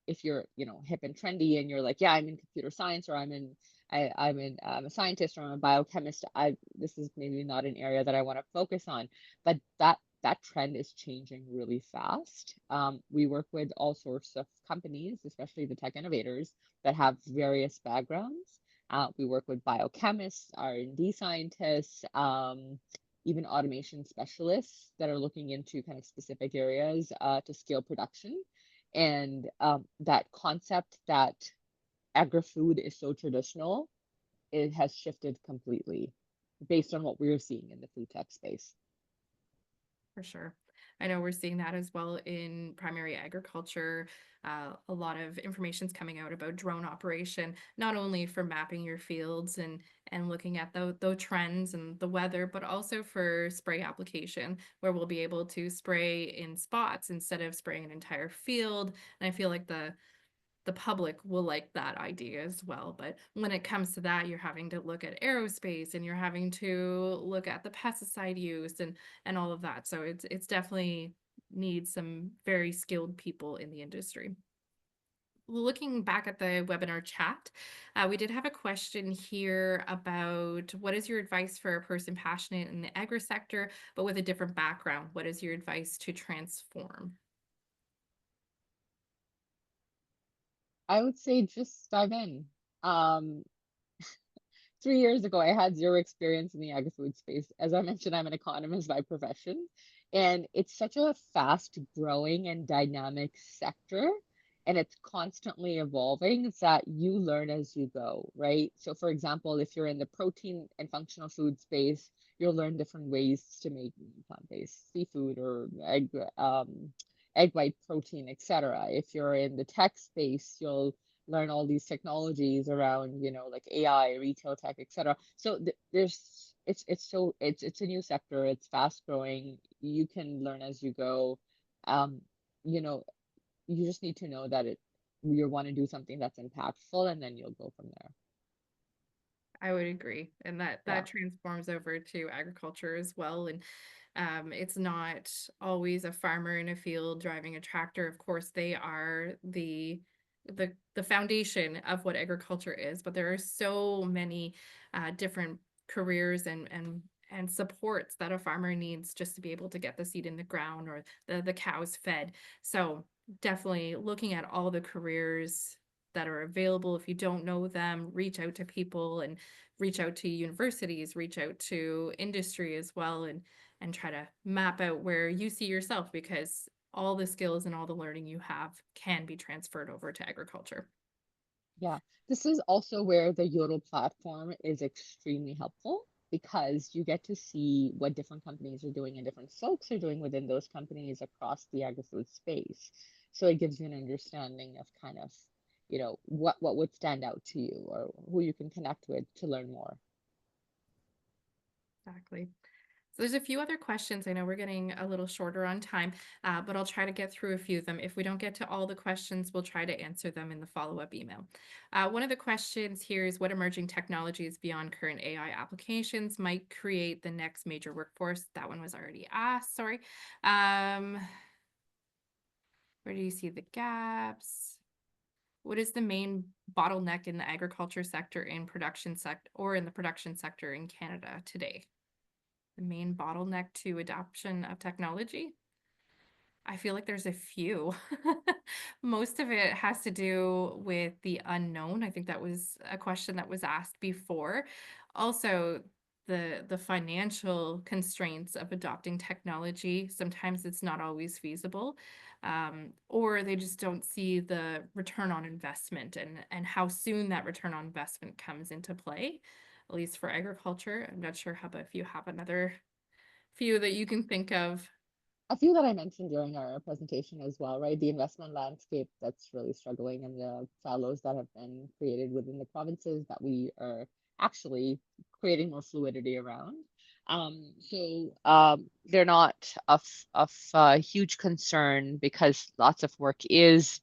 if you're, hip and trendy and you're like, yeah, I'm in computer science or I'm a scientist or I'm a biochemist, this is maybe not an area that I want to focus on, but that trend is changing really fast. We work with all sorts of companies, especially the tech innovators that have various backgrounds. We work with biochemists, R&D scientists, even automation specialists that are looking into kind of specific areas to scale production. And that concept that agri-food is so traditional, it has shifted completely based on what we're seeing in the food tech space. For sure. I know we're seeing that as well in primary agriculture. A lot of information's coming out about drone operation, not only for mapping your fields and looking at the trends and the weather, but also for spray application, where we'll be able to spray in spots instead of spraying an entire field. And I feel like the public will like that idea as well. But when it comes to that, you're having to look at aerospace and you're having to look at the pesticide use and all of that. So it's definitely needs some very skilled people in the industry. Looking back at the webinar chat, we did have a question here about what is your advice for a person passionate in the agri sector, but with a different background? What is your advice to transform? I would say just dive in. Um, 3 years ago, I had zero experience in the agri-food space. As I mentioned, I'm an economist by profession, and it's such a fast-growing and dynamic sector, and it's constantly evolving that you learn as you go, right? So, for example, if you're in the protein and functional food space, you'll learn different ways to make plant-based seafood or egg white protein, etc. If you're in the tech space, you'll learn all these technologies around, like AI, retail tech, etc. So there's it's a new sector. It's fast growing. You can learn as you go. Um, you know, you just need to know that you want to do something that's impactful, and then you'll go from there. I would agree. And that Yeah, transforms over to agriculture as well. And it's not always a farmer in a field driving a tractor. Of course, they are the foundation of what agriculture is, but there are so many different careers and supports that a farmer needs just to be able to get the seed in the ground or the cows fed. So definitely looking at all the careers that are available. If you don't know them, reach out to people and reach out to universities, reach out to industry as well, and try to map out where you see yourself, because all the skills and all the learning you have can be transferred over to agriculture. yeah. This is also where the Yodel platform is extremely helpful because you get to see what different companies are doing and different folks are doing within those companies across the agri-food space. So it gives you an understanding of kind of, what would stand out to you or who you can connect with to learn more. Exactly. So there's a few other questions. I know we're getting a little shorter on time, but I'll try to get through a few of them. If we don't get to all the questions, we'll try to answer them in the follow-up email. One of the questions here is, what emerging technologies beyond current AI applications might create the next major workforce? That one was already asked, sorry. Um, where do you see the gaps? What is the main bottleneck in the agriculture sector in production sector or in the production sector in Canada today? The main bottleneck to adoption of technology? I feel like there's a few. Most of it has to do with the unknown. I think that was a question that was asked before. Also, the financial constraints of adopting technology. Sometimes it's not always feasible, or they just don't see the return on investment and how soon that return on investment comes into play. At least for agriculture. I'm not sure, Hubba, if you have another few that you can think of. A few that I mentioned during our presentation as well, right? The investment landscape that's really struggling and the fallows that have been created within the provinces that we are actually creating more fluidity around. They're not of huge concern because lots of work is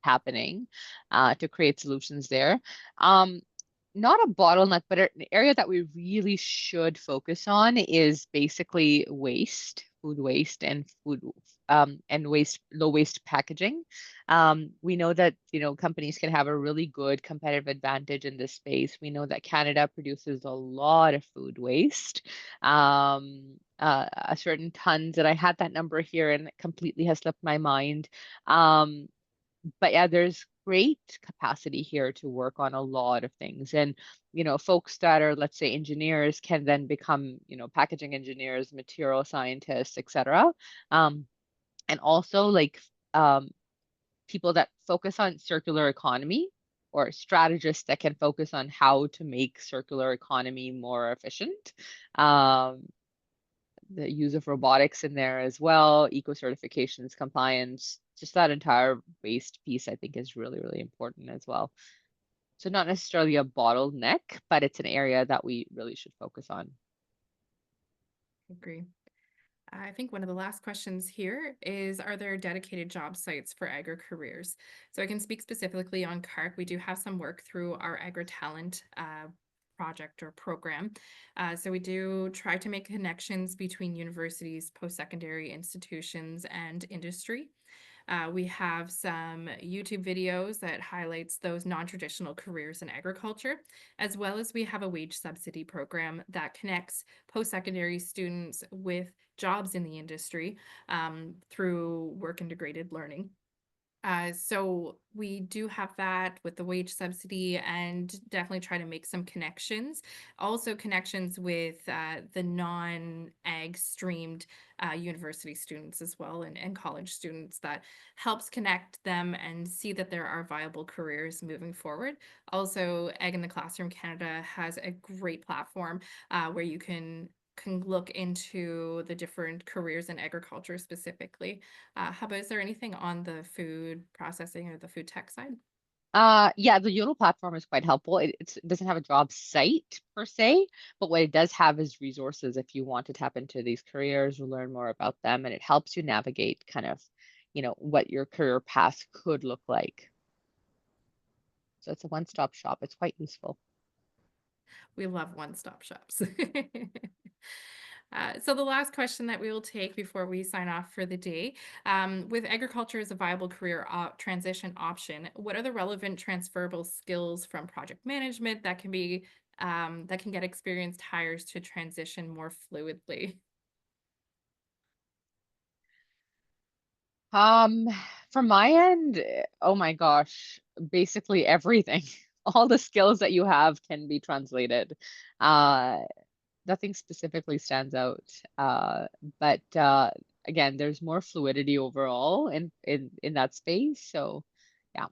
happening to create solutions there. Um, Not a bottleneck, but an area that we really should focus on is basically waste, food waste, and low waste packaging. We know that companies can have a really good competitive advantage in this space. We know that Canada produces a lot of food waste, a certain tons, and I had that number here and it completely has slipped my mind. But yeah, there's great capacity here to work on a lot of things. And, folks that are, let's say, engineers can then become, packaging engineers, material scientists, etc. And also like people that focus on circular economy or strategists that can focus on how to make circular economy more efficient. Um, the use of robotics in there as well, eco certifications, compliance, just that entire waste piece, I think is really, really important as well. So not necessarily a bottleneck, but it's an area that we really should focus on. Agree. I think one of the last questions here is, are there dedicated job sites for agri careers? So I can speak specifically on CAHRC. We do have some work through our agri talent project or program. So we do try to make connections between universities, post-secondary institutions, and industry. We have some YouTube videos that highlights those non-traditional careers in agriculture, as well as we have a wage subsidy program that connects post-secondary students with jobs in the industry through work integrated learning. So we do have that with the wage subsidy and definitely try to make some connections. Also connections with the non-ag streamed university students as well and college students that helps connect them and see that there are viable careers moving forward. Also, Ag in the Classroom Canada has a great platform where you can look into the different careers in agriculture specifically. Hubba, is there anything on the food processing or the food tech side? Yeah, the Yodel platform is quite helpful. It doesn't have a job site per se, but what it does have is resources if you want to tap into these careers or learn more about them, and it helps you navigate kind of, what your career path could look like. So it's a one-stop shop. It's quite useful. We love one-stop shops. So the last question that we will take before we sign off for the day, with agriculture as a viable career transition option, what are the relevant transferable skills from project management that can be that can get experienced hires to transition more fluidly? Um, from my end, oh my gosh, basically everything. All the skills that you have can be translated. Uh, Nothing specifically stands out. But again, there's more fluidity overall in that space. So yeah.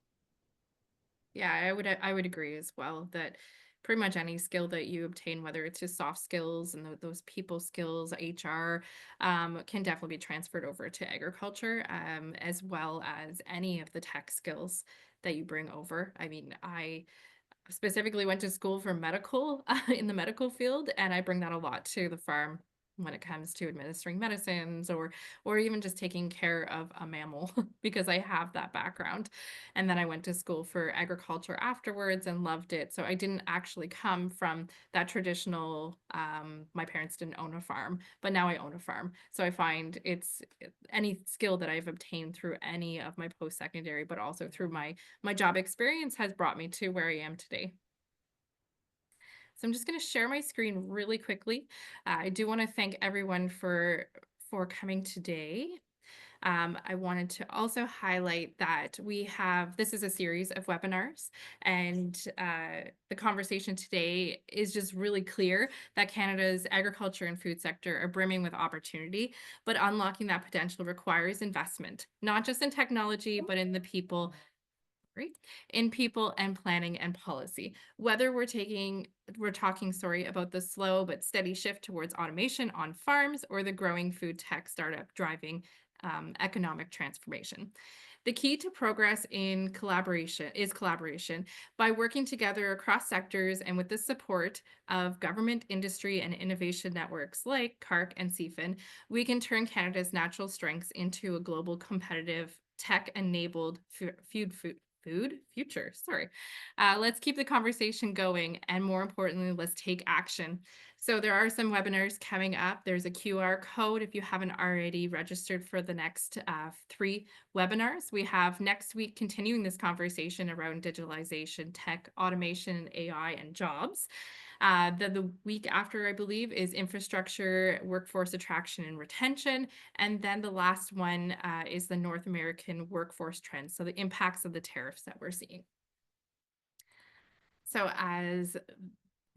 Yeah, I would agree as well that pretty much any skill that you obtain, whether it's just soft skills and those people skills, HR, can definitely be transferred over to agriculture, as well as any of the tech skills that you bring over. I mean, I specifically went to school for medical in the medical field, and I bring that a lot to the farm when it comes to administering medicines or even just taking care of a mammal because I have that background. And then I went to school for agriculture afterwards and loved it. So I didn't actually come from that traditional my parents didn't own a farm, but now I own a farm. So I find it's any skill that I've obtained through any of my post-secondary, but also through my job experience has brought me to where I am today. So I'm just going to share my screen really quickly. I do want to thank everyone for coming today. I wanted to also highlight that we have this is a series of webinars, and the conversation today is just really clear that Canada's agriculture and food sector are brimming with opportunity, but unlocking that potential requires investment, not just in technology, but in the people right? In people and planning and policy. Whether we're talking, sorry, about the slow but steady shift towards automation on farms or the growing food tech startup driving economic transformation. The key to progress in collaboration is collaboration. By working together across sectors and with the support of government, industry, and innovation networks like CAHRC and CFIN, we can turn Canada's natural strengths into a global competitive tech-enabled food future. Sorry. Let's keep the conversation going. And more importantly, let's take action. So there are some webinars coming up. There's a QR code if you haven't already registered for the next 3 webinars. We have next week continuing this conversation around digitalization, tech, automation, AI, and jobs. The week after, I believe, is infrastructure, workforce attraction and retention. And then the last one is the North American workforce trends. So the impacts of the tariffs that we're seeing. So as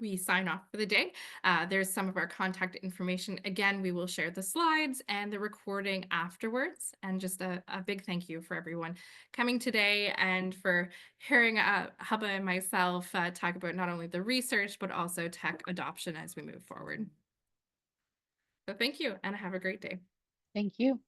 we sign off for the day, there's some of our contact information. Again, we will share the slides and the recording afterwards. And just a big thank you for everyone coming today and for hearing Hubba and myself talk about not only the research, but also tech adoption as we move forward. So thank you and have a great day. Thank you.